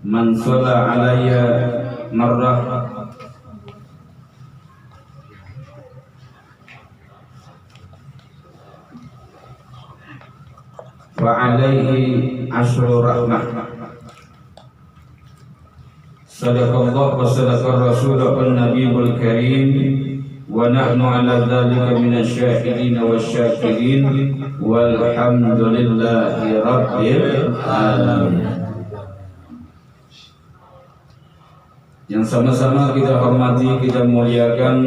Man shalla alayya marrah wa alaihi ashru rahmah. Sadaqallah wa sadaqar rasulun nabiyul karim wa nahnu ala dhalika minasy syahidin wasyakirin walhamdulillahi rabbil alamin. Yang sama-sama kita hormati, kita muliakan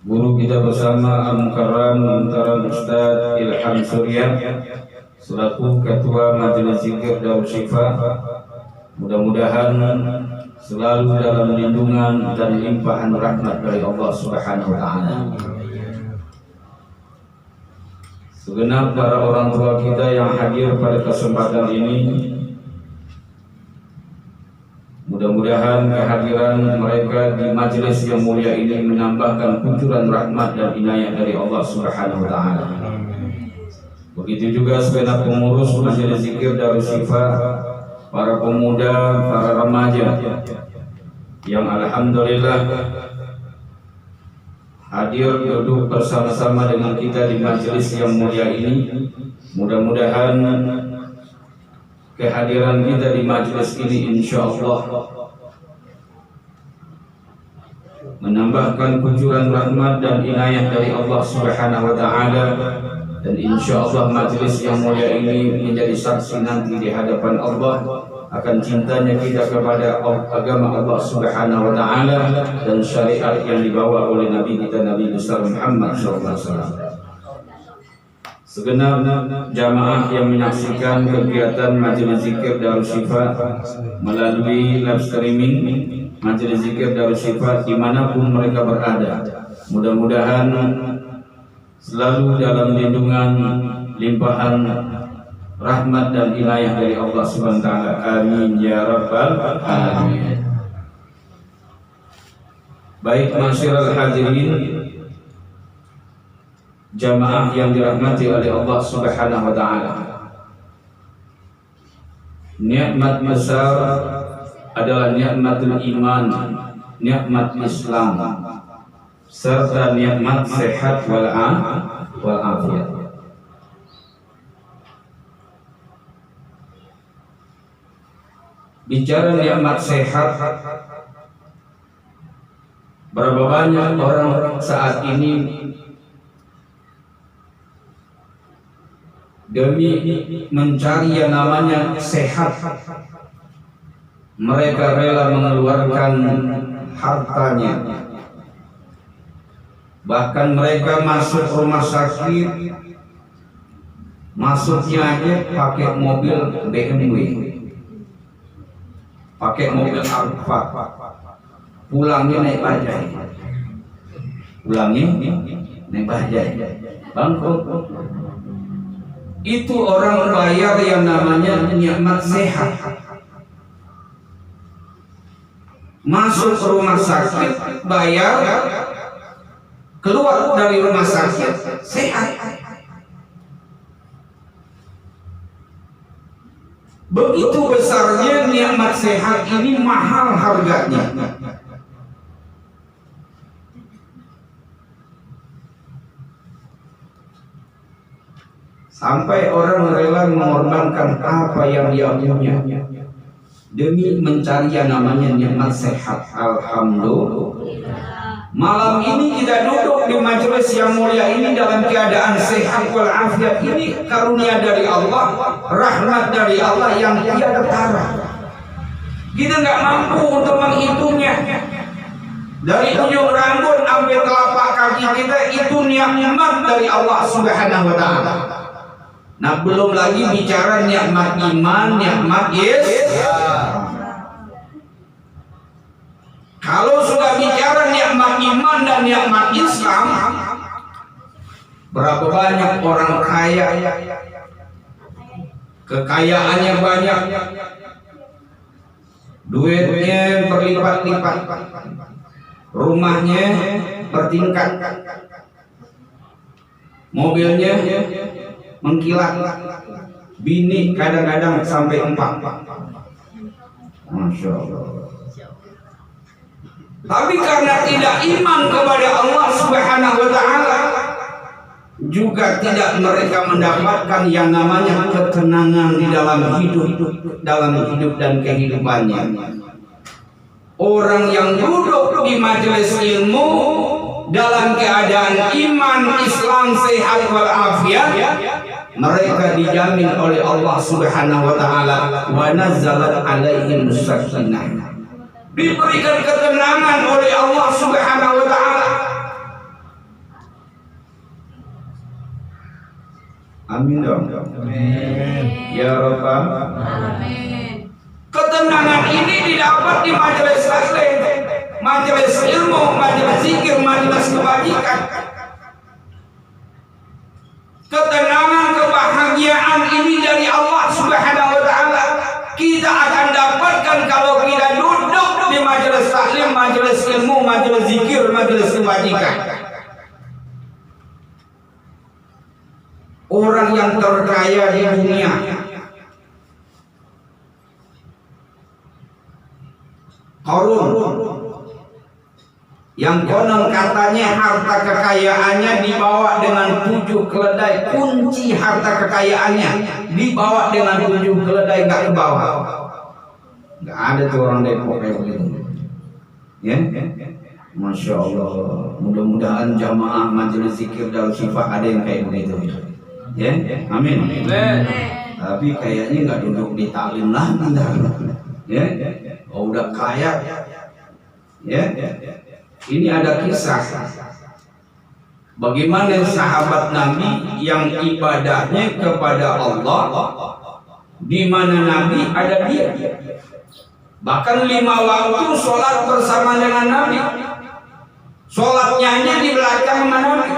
guru kita bersama Al-Mukarram Muhtaram Ustaz Ilham Surya selaku Ketua Majelis Zikir Darus Syifa. Mudah-mudahan selalu dalam lindungan dan limpahan rahmat dari Allah Subhanahu wa taala. Segenap para orang tua kita yang hadir pada kesempatan ini, mudah-mudahan kehadiran mereka di majelis yang mulia ini menambahkan kucuran rahmat dan inayah dari Allah Subhanahu wa taala. Begitu juga segenap pengurus majelis zikir Darus Syifa, para pemuda, para remaja yang alhamdulillah hadir duduk bersama-sama dengan kita di majelis yang mulia ini. Mudah-mudahan kehadiran kita di majelis ini insyaallah menambahkan kucuran rahmat dan inayah dari Allah Subhanahu wa taala, dan insyaallah majelis yang mulia ini menjadi saksi nanti di hadapan Allah akan cintanya kita kepada agama Allah Subhanahu wa taala dan syariat yang dibawa oleh Nabi kita Nabi besar Muhammad sallallahu alaihi wasallam. Segenap jamaah yang menyaksikan kegiatan majelis zikir Darus Syifa melalui live streaming majelis zikir Darus Syifa dimanapun mereka berada, mudah-mudahan selalu dalam lindungan limpahan rahmat dan inayah dari Allah Subhanahu wa taala. Amin ya rabbal alamin. Baik masyiral hadirin, jamaah yang dirahmati oleh Allah Subhanahu wa taala. Nikmat besar adalah nikmatul iman, nikmat Islam, serta nikmat sehat wal afiat. Bicara nikmat sehat, berapa banyak orang saat ini demi mencari yang namanya sehat, mereka rela mengeluarkan hartanya. Bahkan mereka masuk rumah sakit, masuknya aja pakai mobil BMW, pakai mobil Alfa, pulangnya naik bajai, bangkrut. Itu orang bayar yang namanya nikmat sehat. Masuk ke rumah sakit, bayar, keluar dari rumah sakit sehat. Begitu besarnya nikmat sehat ini, mahal harganya. Sampai orang rela mengorbankan apa yang dia punya demi mencari yang namanya nikmat sehat. Alhamdulillah. Malam ini kita duduk di majelis yang mulia ini dalam keadaan sehat wal afiat. Ini karunia dari Allah, rahmat dari Allah yang tiada tara. Kita nggak mampu untuk menghitungnya. Dari ujung rambut sampai telapak kaki kita itu nikmat dari Allah Subhanahu wa taala. Nah, belum lagi bicara nikmat iman, nikmat Islam. Kalau sudah bicara nikmat iman dan nikmat Islam, berapa banyak orang kaya, kekayaannya banyak, duitnya berlipat-lipat, rumahnya bertingkat, mobilnya mengkilat, bini kadang-kadang sampai 4. Masya Allah. Tapi karena tidak iman kepada Allah Subhanahu wa Ta'ala, juga tidak mereka mendapatkan yang namanya ketenangan di dalam hidup dan kehidupannya. Orang yang duduk di majelis ilmu dalam keadaan iman, Islam, sehat walafiat, mereka dijamin oleh Allah Subhanahu wa Ta'ala, wa nazzalat alaihim sakinah, diberikan ketenangan oleh Allah Subhanahu wa Ta'ala. Amin dong. Amin. Ya Rabbal Alamin. Ketenangan ini didapat di majelis taklim, majelis ilmu, majelis zikir, majelis kebajikan. Ketenangan, kebahagiaan ini dari Allah Subhanahu wa Ta'ala. Kita akan dapatkan kalau kita duduk di majelis taklim, majelis ilmu, majelis zikir, majelis kebajikan. Orang yang terkaya di dunia, Qarun, yang konon katanya harta kekayaannya dibawa dengan 7 keledai, kunci harta kekayaannya dibawa dengan 7 keledai, nggak ke bawah. Nggak ada tuh orang Depok kayak begitu. Ya, Masya Allah. Mudah-mudahan jamaah majelis zikir Darul Shifaa ada yang kayak begitu. Ya, amin. Tapi kayaknya nggak duduk di taklim lah, ya. Oh, udah kaya, ya. Ini ada kisah bagaimana sahabat Nabi yang ibadahnya kepada Allah, di mana Nabi ada dia. Bahkan 5 waktu sholat bersama dengan Nabi. Sholatnya hanya di belakang Nabi.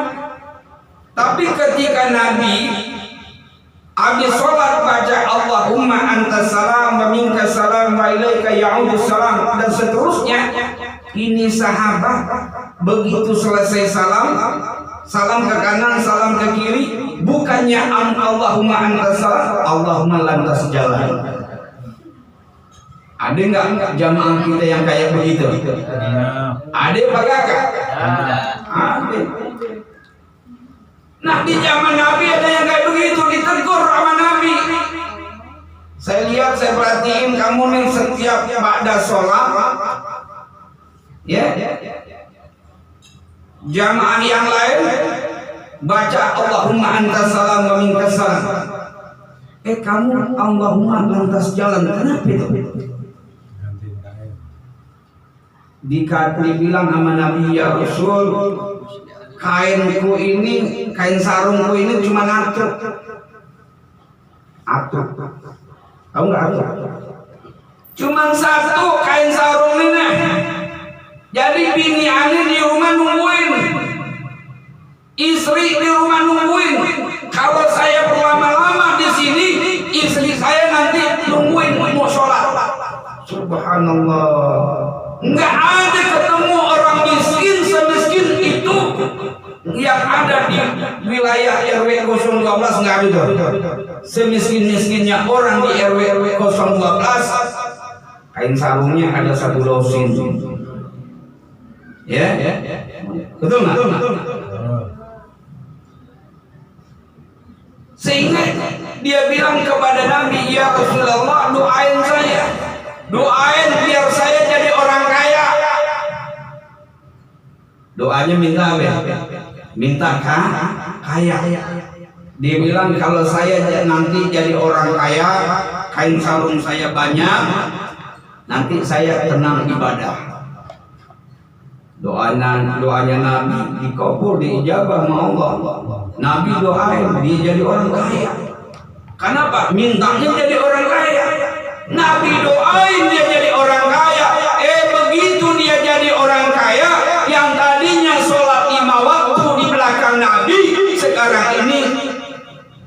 Tapi ketika Nabi habis sholat baca Allahumma antas salam wa minkas salam wa ilaika ya'udus salam dan seterusnya, ini sahabat begitu selesai salam ke kanan, salam ke kiri, bukannya Allahumma antas salam, Allahumma lantas jalan. Ada nggak jamaah kita yang kayak begitu? Ada apa kakak? Ada. Nah, di zaman Nabi ada yang kayak begitu, ditegur sama Nabi. Saya lihat, saya perhatiin kamu nih setiap ba'da sholat, ya, jamaah yang lain baca Allahumma antas salam wa minkas salam. Kamu Allahumma lantas jalan, kenapa itu? Dibilang sama Nabi, ya Rasul, kainku ini, kain sarungku ini cuma atur. Tahu nggak atur? Cuma satu kain sarung ini. Jadi bini ani di rumah nungguin, istri di rumah nungguin. Kalau saya berlama-lama di sini, istri saya nanti nungguin mau sholat. Subhanallah. Nggak ada ketemu orang miskin semiskin itu yang ada di wilayah RW 012, nggak ada. Semiskin-miskinnya orang di RW 012, kain sarungnya ada 1 lusin. Ya, betul nggak? Sehingga dia bilang kepada Nabi, ya Rasulullah, doain saya, doain biar saya jadi orang kaya. Doanya minta apa? Minta kaya. Dia bilang kalau saya nanti jadi orang kaya, kain sarung saya banyak, nanti saya tenang ibadah. Doanya Nabi dikabul, diijabah sama Allah. Nabi doain dia jadi orang kaya. Kenapa? Mintanya jadi orang kaya. Nabi doain dia jadi orang kaya. Begitu dia jadi orang kaya, yang tadinya sholat 5 waktu di belakang Nabi, sekarang ini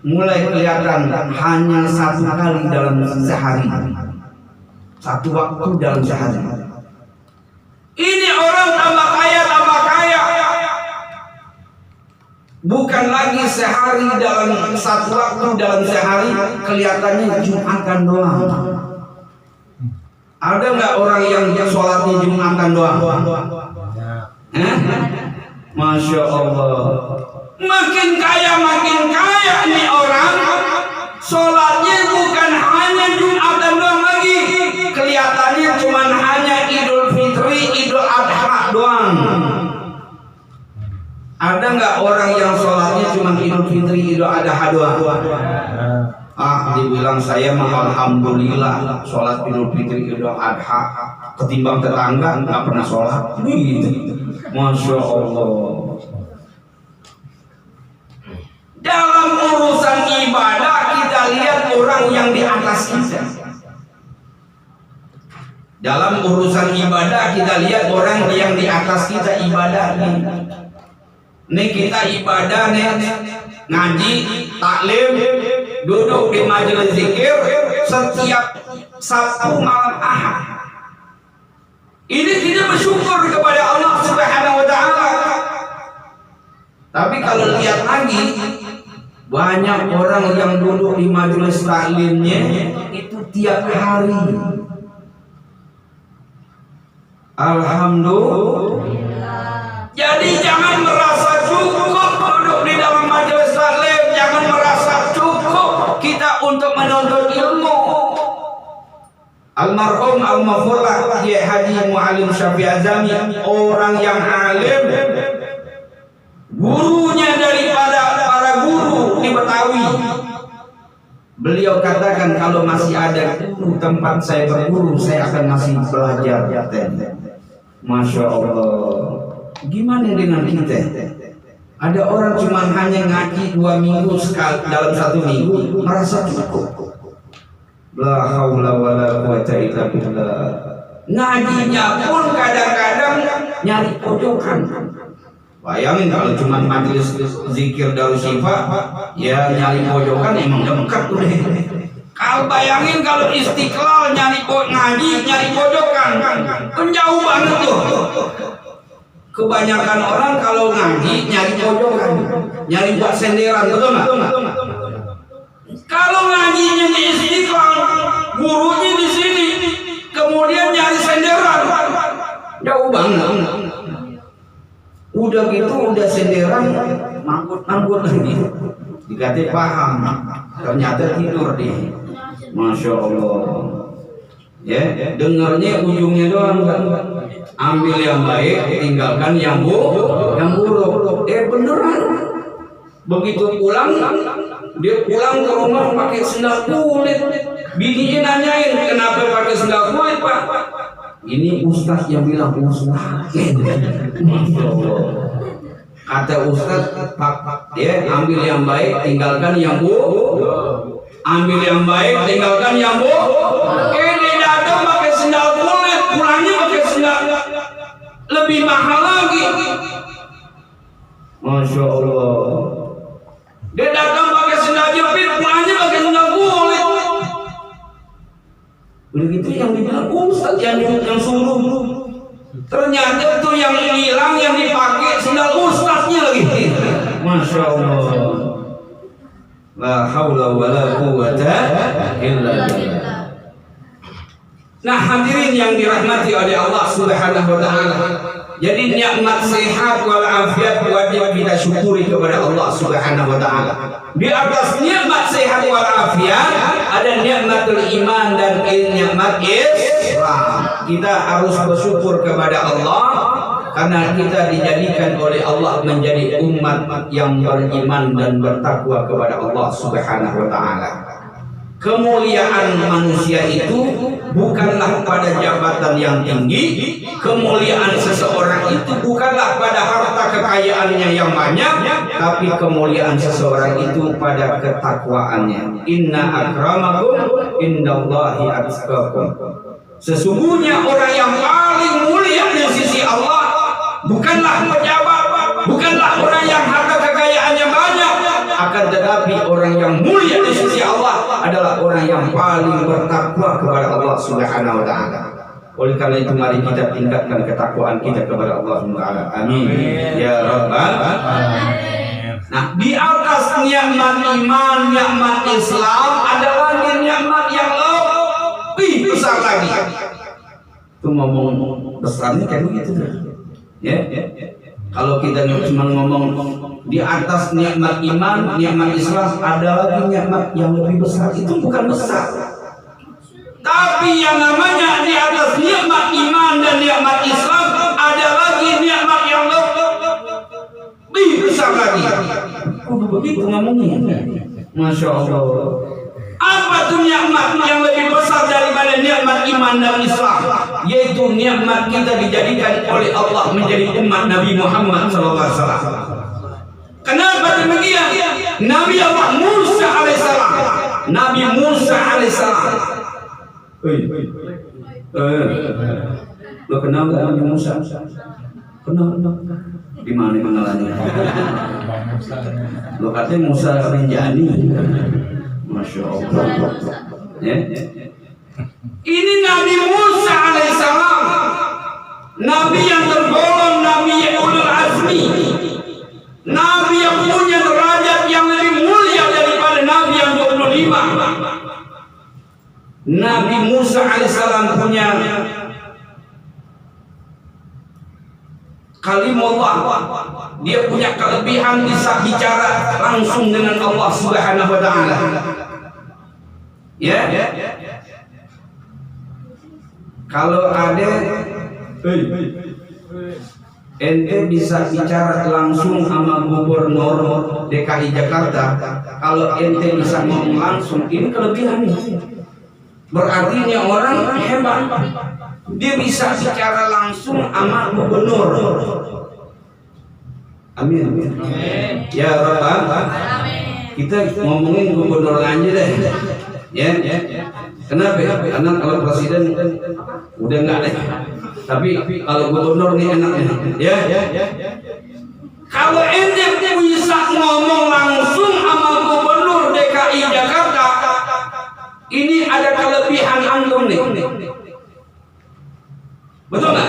mulai kelihatan hanya 1 kali dalam sehari, 1 waktu dalam sehari. Ini orang tambah kaya. Bukan lagi sehari dalam satu waktu dalam sehari kelihatannya Jumatan doang. Ada nggak orang yang sholatnya Jumatan doang? Masya Allah. Makin kaya nih orang, sholatnya bukan hanya Jumatan doang lagi. Kelihatannya cuma hanya Idul Fitri, Idul Adha doang. Ada nggak orang yang sholatnya cuma Idul Fitri, Idul Adha doang? Dibilang saya mah alhamdulillah sholat Idul Fitri, Idul Adha ketimbang tetangga nggak pernah sholat. Gitu. Masya Allah. Dalam urusan ibadah kita lihat orang yang di atas kita. Dalam urusan ibadah kita lihat orang yang di atas kita ibadahnya. Nih kita ibadah nih, ngaji, taklim, duduk di majelis zikir setiap Sabtu malam Ahad. Ini kita bersyukur kepada Allah Subhanahu wa taala. Tapi kalau lihat lagi, banyak orang yang duduk di majelis taklimnya itu tiap hari. Alhamdulillah. Jadi jangan merasa cukup duduk di dalam majelis taklim, jangan merasa cukup kita untuk menuntut ilmu. Almarhum Al-Mafurlah Kiai Haji Muallim Syafi'i Azami, orang yang alim, gurunya daripada para guru di Betawi. Beliau katakan kalau masih ada tempat saya berguru, saya akan masih belajar. Masya Allah. Gimana dengan kita? Ada orang cuma hanya ngaji 2 minggu sekali dalam 1 minggu merasa cukup. La haula wala quwata illa billah. Ngajinya pun kadang-kadang nyari pojokan. Bayangin kalau cuma majelis zikir Darus Syifa, ya nyari pojokan emang dekat tuh deh. Kalau bayangin kalau Istiqlal ngaji nyari pojokan, kan jauh banget tuh. Kebanyakan orang kalau ngaji nyari pojokan, nyari buat senderan, betul nggak? Kalau ngajinya di Istiqlal, gurunya di sini, kemudian nyari senderan, jauh banget. Udah gitu, udah senderan, mangkut lagi. Dikasih paham, ternyata tidur dia. Masya Allah. Ya, dengarnya ujungnya doang kan. Ambil yang baik, tinggalkan yang buruk. Beneran. Begitu pulang, dia pulang ke rumah pakai sendal kulit. Bininya nanyain, kenapa pakai sendal kulit, Pak? Ini ustaz yang bilang ustaz. Kata ustaz, dia ambil yang baik, tinggalkan yang buruk. Ambil yang baik, tinggalkan yang buruk. Ini datang pakai sendal kulit, pulangnya pakai sendal lebih mahal lagi. Masya Allah. Dia datang pakai sendal jepit, pulangnya pakai sendal kulit. Begitu yang dibilang ustaz yang suruh. Ternyata tuh yang hilang yang dipakai sendal ustaznya lagi. Masya Allah. La haula wala quwata illa billah. Nah, hadirin yang dirahmati oleh Allah Subhanahu wa taala. Jadi nikmat sehat wal afiat wajib kita syukuri kepada Allah Subhanahu wa taala. Di atas nikmat sehat wal afiat ada nikmatul iman dan nikmat Islam. Kita harus bersyukur kepada Allah karena kita dijadikan oleh Allah menjadi umat yang beriman dan bertakwa kepada Allah Subhanahu wa taala. Kemuliaan manusia itu bukanlah pada jabatan yang tinggi, kemuliaan seseorang itu bukanlah pada harta kekayaannya yang banyak, tapi kemuliaan seseorang itu pada ketakwaannya. Inna akramakum indallahi atqakum. Sesungguhnya orang yang paling mulia di sisi Allah bukanlah pejabat, bukanlah orang yang harta kekayaannya banyak, akan tetapi orang yang mulia di sisi Allah adalah orang yang paling bertakwa kepada Allah Subhanahu wa taala. Oleh karena itu mari kita tingkatkan ketakwaan kita kepada Allah Subhanahu wa taala. Amin ya rabbal alamin. Nah, di atas nikmat iman, nikmat Islam ada lagi nikmat yang lebih besar lagi. Itu ngomong besarnya kayak begitu ya. Kalau kita cuma ngomong di atas nikmat iman, nikmat Islam ada lagi nikmat yang lebih besar, itu bukan besar. Tapi yang namanya di atas nikmat iman dan nikmat Islam ada lagi nikmat yang lebih besar lagi. Begitu ngomongnya. Masya Allah. Apa tuh nikmat yang lebih besar daripada nikmat iman dan Islam? Yaitu nikmat kita dijadikan oleh Allah menjadi umat Nabi Muhammad SAW. Kenapa demikian? Nabi Allah Musa alaihissalam, Nabi Musa alaihissalam. Lo kenal gak Nabi Musa? Kenal. Di mana mengenalnya? Lo katanya Musa Rinjani. Masya Allah. Ini Nabi Musa alaihissalam, Nabi yang tergolong Nabi yang ulul azmi, Nabi yang punya derajat yang lebih mulia daripada Nabi yang 25. Nabi Musa alaihissalam punya kalimullah, dia punya kelebihan bisa bicara langsung dengan Allah Subhanahu wa taala. Ya. Kalau ada ente bisa bicara langsung sama gubernur DKI Jakarta, kalau ente bisa ngomong langsung, ini kelebihannya. Berarti ini orang hebat. Dia bisa bicara langsung sama gubernur. Amin. Ya Rabbal. Kita ngomongin gubernur aja deh. Ya. Kenapa? Karena kalau presiden udah enggak deh. Tapi kalau gubernur nih enaknya. Ya. Kalau ente bisa ngomong langsung sama gubernur DKI Jakarta, ini ada kelebihan antum nih. Betul nggak?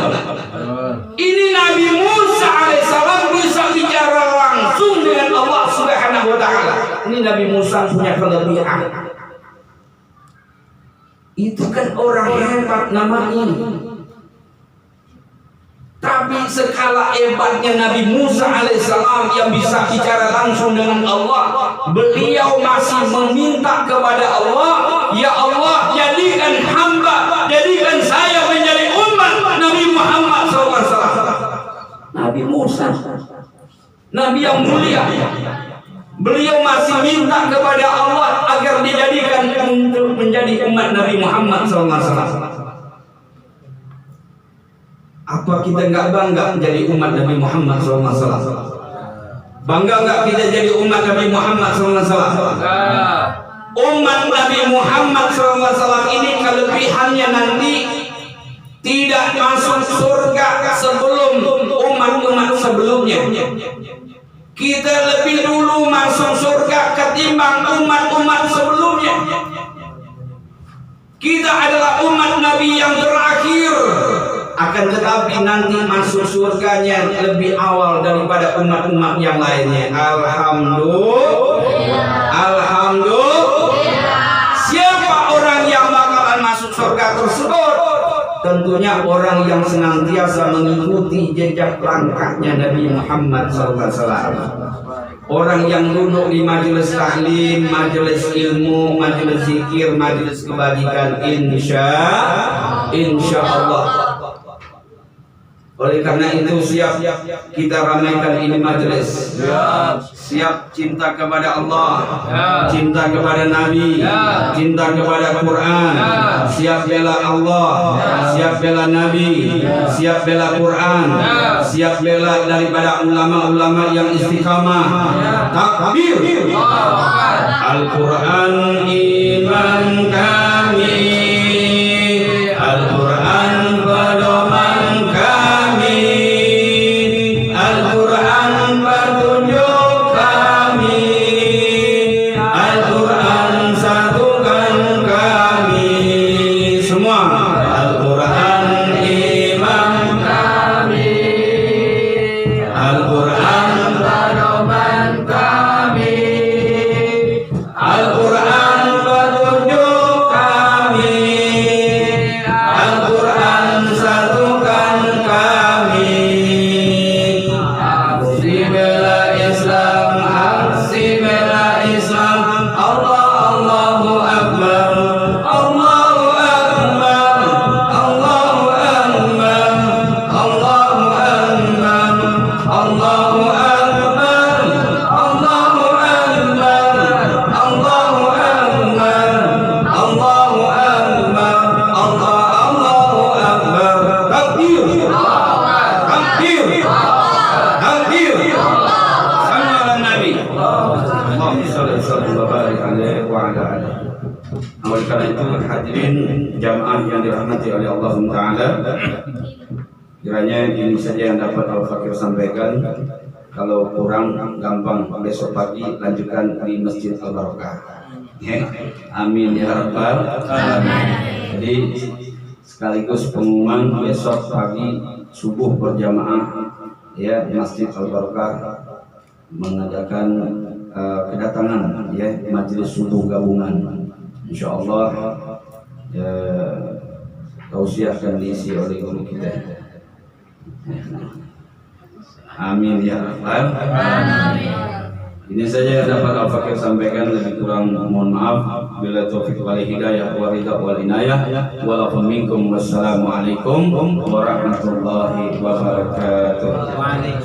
Ini Nabi Musa alaihissalam bisa bicara langsung dengan Allah Subhanahu wa taala. Ini Nabi Musa punya kelebihan. Itu kan orang hebat namanya. Tapi skala hebatnya Nabi Musa alaihissalam yang bisa bicara langsung dengan Allah, beliau masih meminta kepada Allah, ya Allah, jadikan hamba, jadikan saya menjadi umat Nabi Muhammad SAW. Nabi Musa, Nabi yang mulia, beliau masih minta kepada Allah agar dijadikan untuk menjadi umat Nabi Muhammad SAW. Apa kita nggak bangga menjadi umat Nabi Muhammad SAW? Bangga nggak kita jadi umat Nabi Muhammad SAW? Umat Nabi Muhammad SAW ini kelebihannya nanti tidak masuk surga sebelum umat-umat sebelumnya. Kita lebih dulu masuk surga ketimbang umat-umat sebelumnya. Kita adalah umat Nabi yang terakhir. Akan tetapi nanti masuk surganya lebih awal daripada umat-umat yang lainnya. Alhamdulillah. Siapa orang yang bakalan masuk surga tersebut? Tentunya orang yang senantiasa mengikuti jejak langkahnya Nabi Muhammad SAW. Orang yang duduk di majelis taklim, majelis ilmu, majelis zikir, majelis kebajikan, insya Allah. Oleh karena itu siap kita ramaikan ini majelis. Siap cinta kepada Allah, cinta kepada Nabi, cinta kepada Quran. Siap bela Allah, siap bela Nabi, siap bela Quran, siap bela daripada ulama-ulama yang istiqamah. Takbir. Al-Quran iman kami, Al-Quran pedoman kami, Al-Quran petunjuk kami, Al-Quran satukan kami semua. Al-Quran imam kami, Al-Quran pedoman kami. sallim wa barik alaihi wa ala alihi. Oleh karena itu hadirin jamaah yang dirahmati oleh Allah Taala, kiranya ini saja yang dapat Al-Fakir sampaikan. Kalau kurang gampang besok pagi lanjutkan di Masjid Al-Barakah. Amin ya rabbal alamin. Jadi sekaligus pengumuman besok pagi subuh berjamaah ya Masjid Al-Barakah mengadakan kedatangan ya majelis subuh gabungan. Insyaallah tausiah akan diisi oleh guru kita. Amin ya rabbal alamin. Ini saja yang dapat Al-Fakir sampaikan, lebih kurang mohon maaf. Bila taufiq wal hidayah wa ridha wal inayah wa lakum minkum. Wassalamualaikum warahmatullahi wabarakatuh.